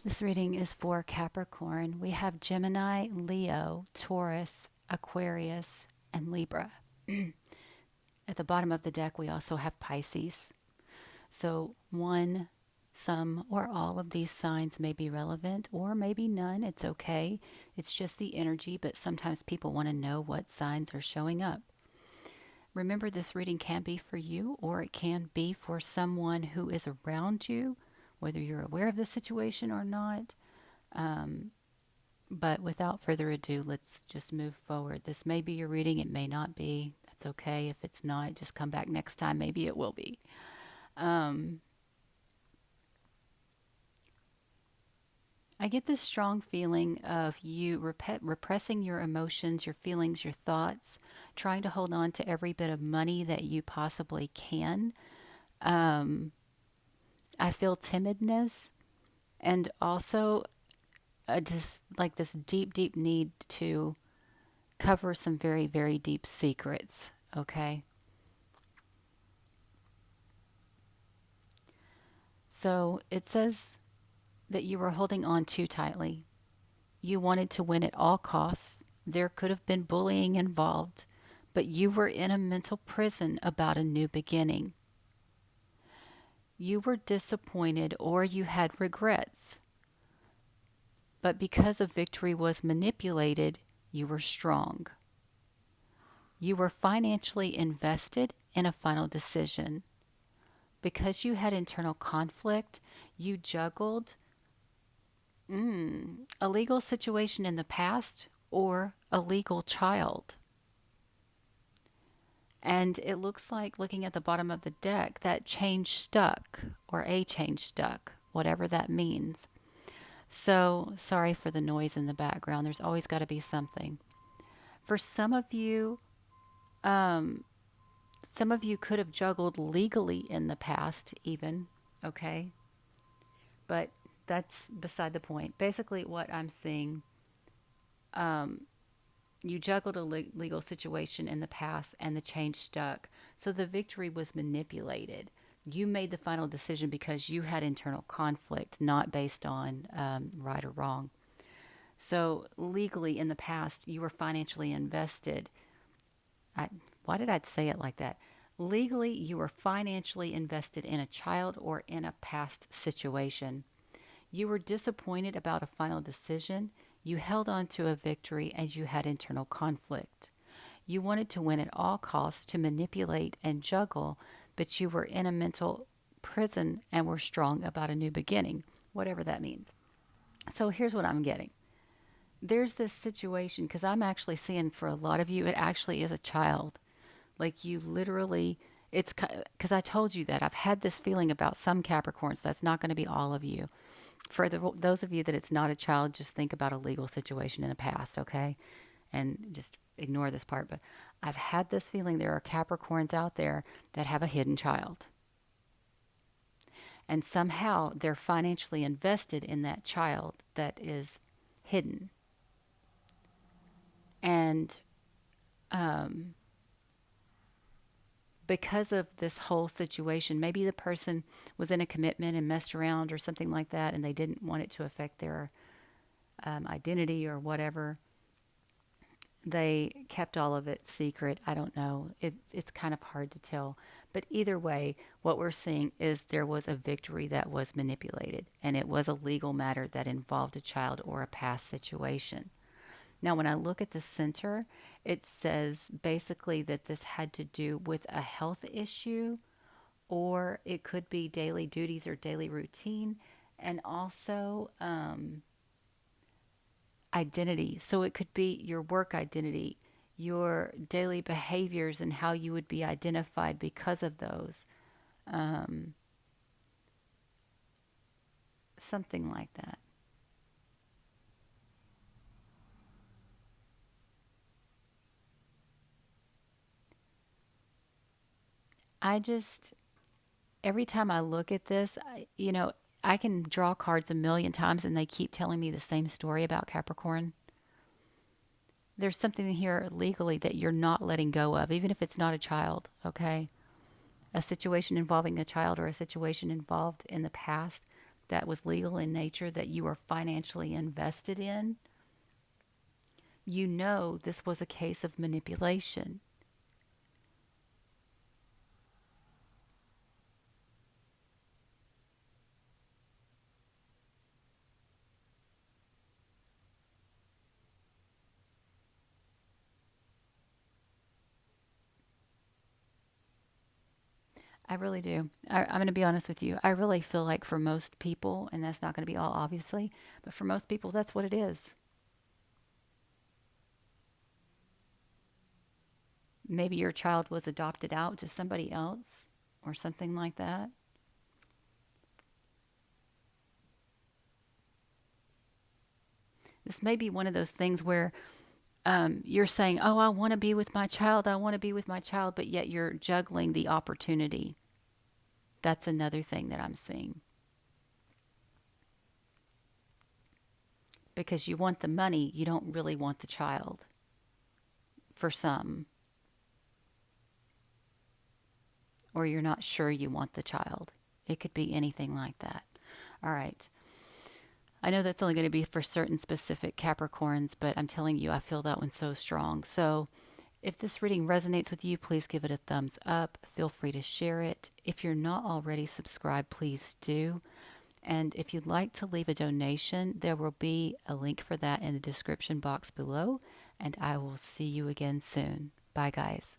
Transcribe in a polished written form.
This reading is for Capricorn. We have Gemini, Leo, Taurus, Aquarius, and Libra. At the bottom of the deck, we also have Pisces. So, one, some, or all of these signs may be relevant, or maybe none. It's okay. It's just the energy, but sometimes people want to know what signs are showing up. Remember, this reading can be for you, or it can be for someone who is around you, whether you're aware of the situation or not. Um, but without further ado, let's just move forward. This may be your reading, it may not be. That's okay. If it's not, just come back next time. Maybe it will be. Um, I get this strong feeling of you repressing your emotions, your feelings, your thoughts, trying to hold on to every bit of money that you possibly can. Um, I feel timidness and also just like this deep, deep need to cover some very, very deep secrets. Okay. So it says that you were holding on too tightly. You wanted to win at all costs. There could have been bullying involved, but you were in a mental prison about a new beginning. You were disappointed or you had regrets, but because a victory was manipulated, you were strong. You were financially invested in a final decision. Because you had internal conflict, you juggled a legal situation in the past or a legal child. And it looks like, looking at the bottom of the deck, that change stuck, or a change stuck, whatever that means. So, sorry for the noise in the background. There's always got to be something. For um, some of you could have juggled legally in the past, even, okay? But that's beside the point. Basically, what I'm seeing, um, you juggled a legal situation in the past and the change stuck. So the victory was manipulated. You made the final decision because you had internal conflict, not based on right or wrong. So legally in the past, you were financially invested. I, why did I say it like that? Legally, you were financially invested in a child or in a past situation. You were disappointed about a final decision. You held on to a victory and you had internal conflict. You wanted to win at all costs to manipulate and juggle, but you were in a mental prison and were strong about a new beginning, whatever that means. So here's what I'm getting. There's this situation, because I'm actually seeing for a lot of you, it actually is a child. Like you literally, it's because I told you that I've had this feeling about some Capricorns. That's not going to be all of you. For those of you that it's not a child, just think about a legal situation in the past, okay? And just ignore this part. But I've had this feeling there are Capricorns out there that have a hidden child. And somehow they're financially invested in that child that is hidden. And um, because of this whole situation, maybe the person was in a commitment and messed around or something like that, and they didn't want it to affect their identity or whatever. They kept all of it secret. I don't know. It's kind of hard to tell. But either way, what we're seeing is there was a victory that was manipulated, and it was a legal matter that involved a child or a past situation. Now, when I look at the center, it says basically that this had to do with a health issue, or it could be daily duties or daily routine, and also identity. So it could be your work identity, your daily behaviors, and how you would be identified because of those. Um, Something like that. I just, every time I look at this, I can draw cards a million times and they keep telling me the same story about Capricorn. There's something here legally that you're not letting go of, even if it's not a child, okay? A situation involving a child or a situation involved in the past, that was legal in nature that you are financially invested in, you know this was a case of manipulation. I really do. I'm going to be honest with you. I really feel like for most people, and that's not going to be all obviously, but for most people, that's what it is. Maybe your child was adopted out to somebody else or something like that. This may be one of those things where you're saying, oh, I want to be with my child, I want to be with my child, but yet you're juggling the opportunity. That's another thing that I'm seeing. Because you want the money, you don't really want the child for some, or you're not sure you want the child. It could be anything like that. All right. I know that's only going to be for certain specific Capricorns, but I'm telling you, I feel that one so strong. So if this reading resonates with you, please give it a thumbs up. Feel free to share it. If you're not already subscribed, please do. And if you'd like to leave a donation, there will be a link for that in the description box below. And I will see you again soon. Bye, guys.